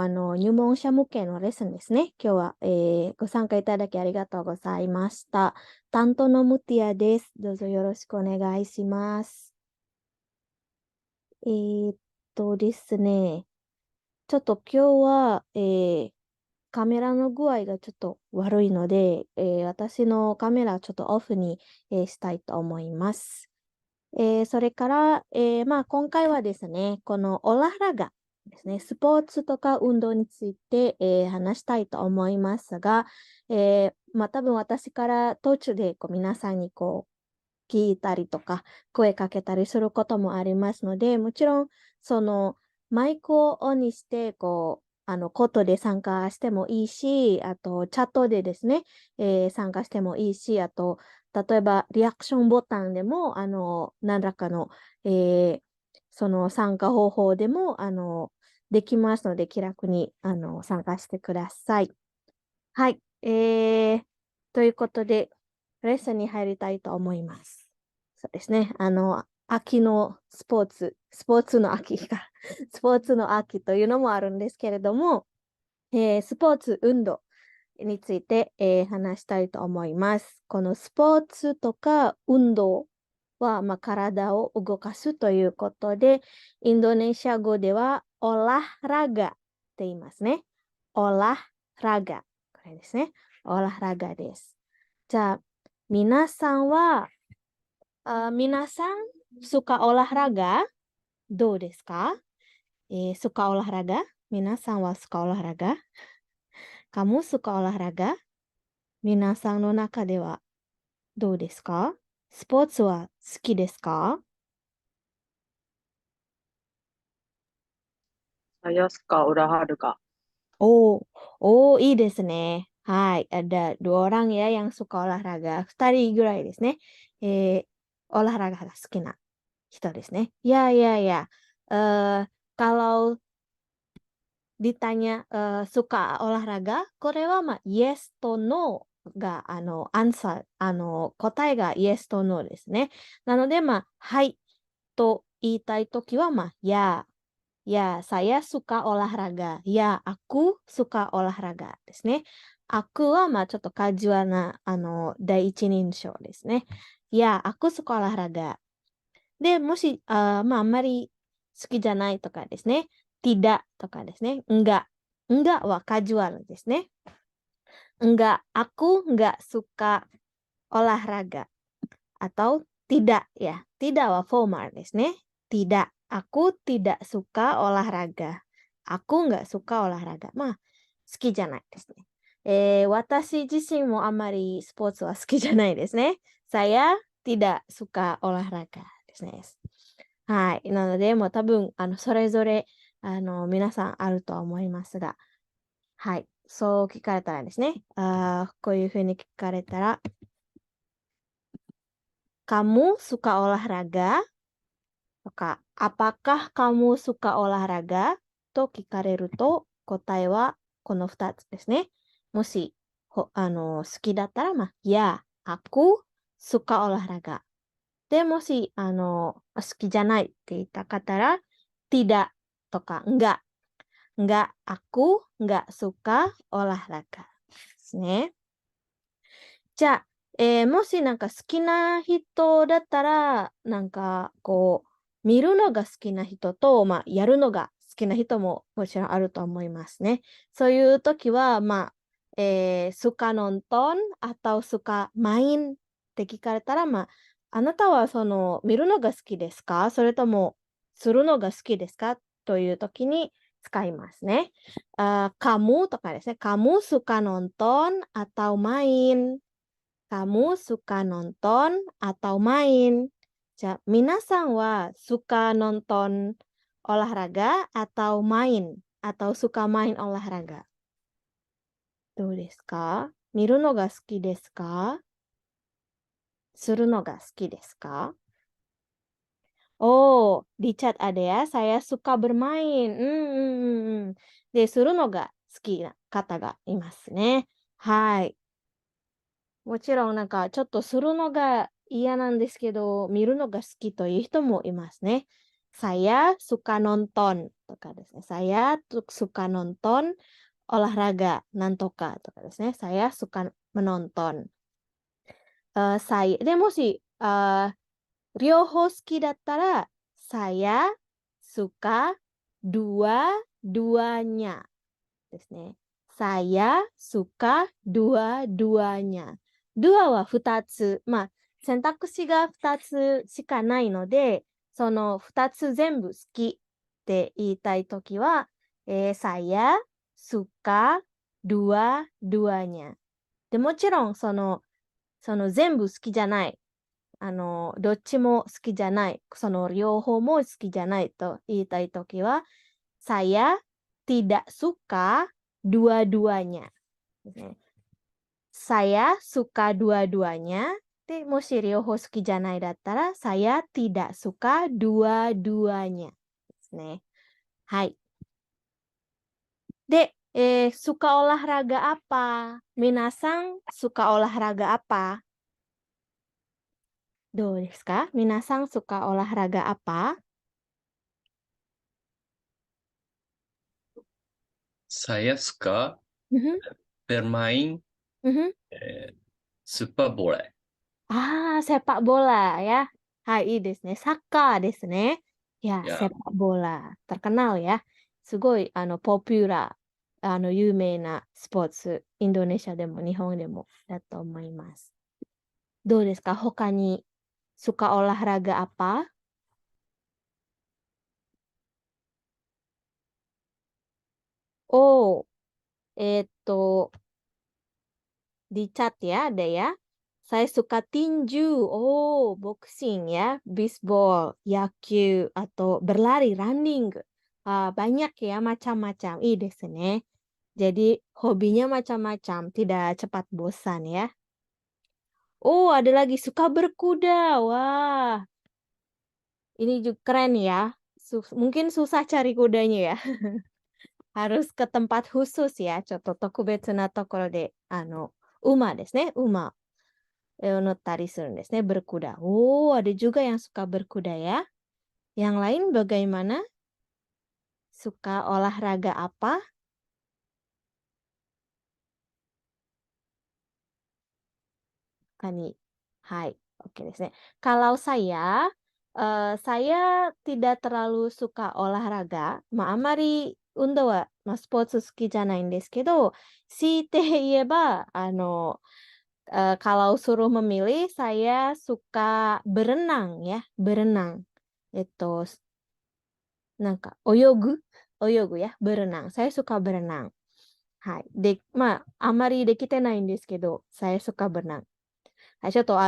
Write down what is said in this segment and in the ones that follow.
も入門者向けのレッスンですね。今日は、ご参加いただきありがとうございました。担当のムティアです。どうぞよろしくお願いします。ですね、ちょっと今日は、カメラの具合がちょっと悪いので、私のカメラちょっとオフに、したいと思います。それから、今回はですね、このオララガですね、スポーツとか運動について、話したいと思いますが、多分私から途中で皆さんに聞いたりとか、声かけたりすることもありますので、もちろん、その、マイクをオンにして、ことで参加してもいいし、あと、チャットでですね、参加してもいいし、あと、例えば、リアクションボタンでも、何らかの、えーその参加方法でも、できますので、気楽に、参加してください。はい。ということで、レッスンに入りたいと思います。そうですね。秋のスポーツの秋がスポーツの秋というのもあるんですけれども、スポーツ運動について、話したいと思います。このスポーツとか運動は、体を動かすということで、インドネシア語では、オララガって言いますね。オララガ。これですね。オララガです。じゃあ、皆さんは、皆さん、suka olahraga? どうですかsuka olahraga? 皆さんは suka olahraga? Kamu suka olahraga? 皆さんの中ではどうですかスポーツは好きですか Saya suka olahraga. Oh, oh, いいですね。はい。ada dua orang ya yang suka olahraga. 二人ぐらいですね。olahraga が好きな人ですね。いやいやいや。kalau ditanya suka olahraga, これはyes to no が、アンサー、答えが yes to no ですね。なので、はいと言いたいときは、ya, ya, saya suka olahraga. Ya, aku suka olahraga ですね。aku は、ちょっとカジュアルな、第一人称ですね。ya, aku suka olahraga. で、もし、あんまり好きじゃないとかですね。tidak とかですね。enggak。enggak はカジュアルですね。enggak, aku enggak suka olahraga. Atau tidak ya. Tidak はフォーマルですね。tidak. Aku tidak suka olahraga. Aku enggak suka olahraga. 好きじゃないですね。私自身もあまりスポーツは好きじゃないですね。saya tidak suka olahraga ですね。はい。なので、もう多分、それぞれ、皆さんあるとは思いますが、はい。そう聞かれたらですね。こういうふうに聞かれたら、kamu suka olahraga? とか、apakah kamu suka olahraga? と聞かれると、答えはこの2つですね。もし、好きだったら、ya, aku suka olahraga. で、もし、好きじゃないって言った方ら、tidak とか、enggak, aku enggak suka olahraga ですね。じゃあ、もしなんか好きな人だったら、見るのが好きな人と、やるのが好きな人ももちろんあると思いますね。そういう時は、suka nonton atau suka main って聞かれたら、あなたは見るのが好きですかそれとも、するのが好きですかという時に使いますね。kamu とかですね。kamu suka nonton atau main? Kamu suka nonton atau main? じゃあ、皆さんは suka nonton olahraga atau main? Atau suka main olahraga? どうですか見るのが好きですかするのが好きですか Oh, di chat ada ya, saya suka bermain. で、するのが好きな方がいますね。はい。もちろんなんかちょっとするのが嫌なんですけど、見るのが好きという人もいますね。Saya suka nonton. Saya suka nonton olahraga. Nantoka. Saya suka menonton. Ryoho suki dattara, saya suka dua-duanya. Saya suka dua-duanya. Dua wa futatsu. 選択肢が2つしかないので、その2つ全部好きって言いたいときは、saya suka dua-duanya。で、もちろん、その全部好きじゃない。どっちも好きじゃない。その両方も好きじゃないと言いたいときは、saya tidak suka dua-duanya。saya suka dua-duanya。で、もし両方好きじゃないだったら、saya tidak suka dua-duanya。ですね。はい。で、suka olahraga apa? Minasan suka olahraga apa? どうですか？皆さんsuka olahraga apa? Saya suka Mhm, bermain mhm. sepak bola. Sepak bola ya. Hai, いいですね。サッカーですね。いや、Ya, sepak bola。terkenal ya。すごい、ポピュラー、有名なスポーツ。インドネシアでも日本でもだと思います。どうですか？他に、suka olahraga apa? Oh, di chat ya, ada ya. Saya suka tinju. Oh, boxing ya, baseball, yaku, atau berlari, running. Banyak ya, macam-macam. Ii desu ne. Jadi, hobinya macam-macam, tidak cepat bosan ya. Oh, ada lagi suka berkuda. Wah, ini juga keren ya. Mungkin susah cari kudanya ya. Harus ke tempat khusus ya. Choto tokubetsu na tokoro de, uma desu ne, uma. 乗ったりするんですね。berkuda. Oh, ada juga yang suka berkuda ya. Yang lain bagaimana? Suka olahraga apa? Kani. Hai, oke desu ne. Kalau saya tidak terlalu suka olahraga. Amari undo wa, sports suki janai desu kedo, shiite ieba, kalau suruh memilih, saya suka berenang ya, berenang. 泳ぐや、berenang。saya suka berenang。はい。で、あまりできてないんですけど、saya suka berenang。はい、ちょっと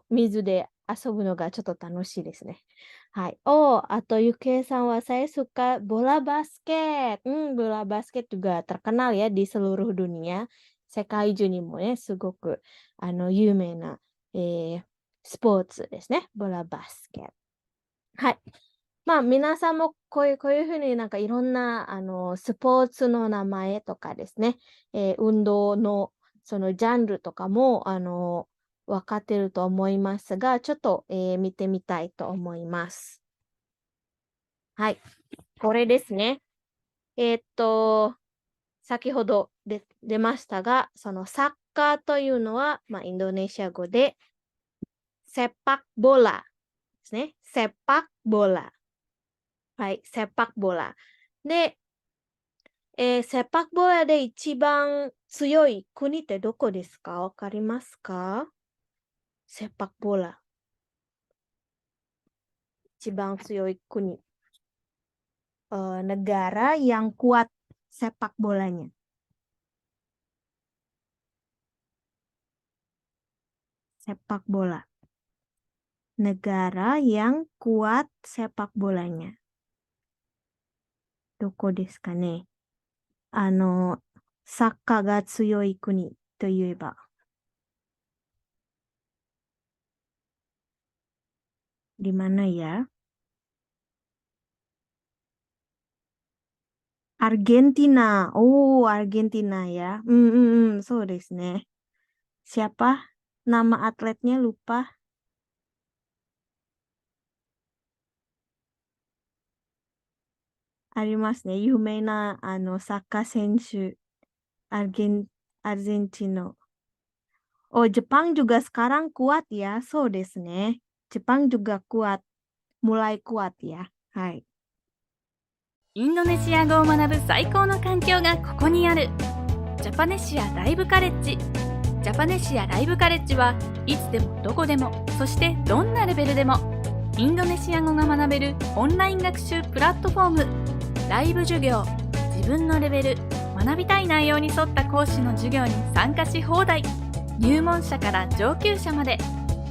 水で遊ぶのがちょっと楽しいですね。はい。あと、ゆきえさんはsaya suka bola basket。bola basket juga terkenal ya di seluruh dunia。世界中にもね、すごく、有名な、スポーツですね。ボラバスケ。はい。皆さんもこういうふうになんかいろんな、スポーツの名前とかですね、運動のそのジャンルとかも、分かってると思いますが、ちょっと、見てみたいと思います。はい。これですね。先ほど出ましたが、そのサッカーというのは、インドネシア語で、セパクボラですね。セパクボラ。はい、セパクボラ。で、セパクボラで一番強い国ってどこですか？わかりますか？セパクボラ。一番強い国。negara yang kuat sepak bolanya. Sepak bola. Negara yang kuat sepak bolanya. どこですかね。サッカーが強い国といえば。di mana ya? Argentina. Oh, Argentina ya. そうですね。Siapa? Nama atletnya lupa. ありますね。有名なサッカー選手、アルゼンチンの。Oh, Jepang juga sekarang kuat ya. そうですね。Jepang juga kuat. mulai kuat ya. はい。インドネシア語を学ぶ最高の環境がここにある。ジャパネシアライブカレッジ。ジャパネシアライブカレッジはいつでもどこでも、そしてどんなレベルでもインドネシア語が学べるオンライン学習プラットフォーム。ライブ授業、自分のレベル、学びたい内容に沿った講師の授業に参加し放題。入門者から上級者まで、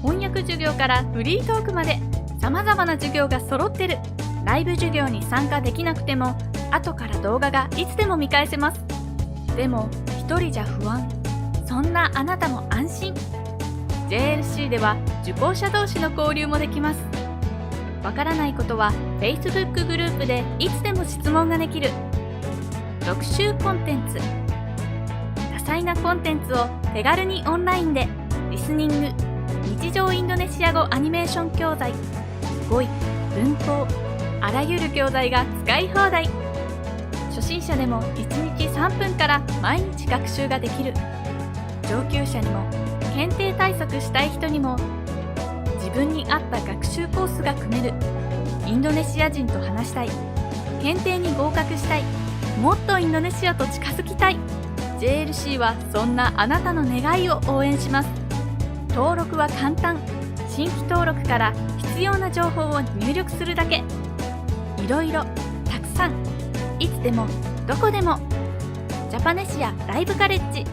翻訳授業からフリートークまで、様々な授業が揃ってる。ライブ授業に参加できなくても、後から動画がいつでも見返せます。でも、一人じゃ不安。そんなあなたも安心。JLC では受講者同士の交流もできます。わからないことは Facebook グループでいつでも質問ができる。学習コンテンツ。多彩なコンテンツを手軽にオンラインで。リスニング、日常インドネシア語アニメーション教材、語彙、文法、あらゆる教材が使い放題。初心者でも1日3分から毎日学習ができる。上級者にも検定対策したい人にも自分に合った学習コースが組める。インドネシア人と話したい、検定に合格したい、もっとインドネシアと近づきたい。 JLC はそんなあなたの願いを応援します。登録は簡単。新規登録から必要な情報を入力するだけ。いろいろたくさん、いつでもどこでも。ジャパネシアライブカレッジ。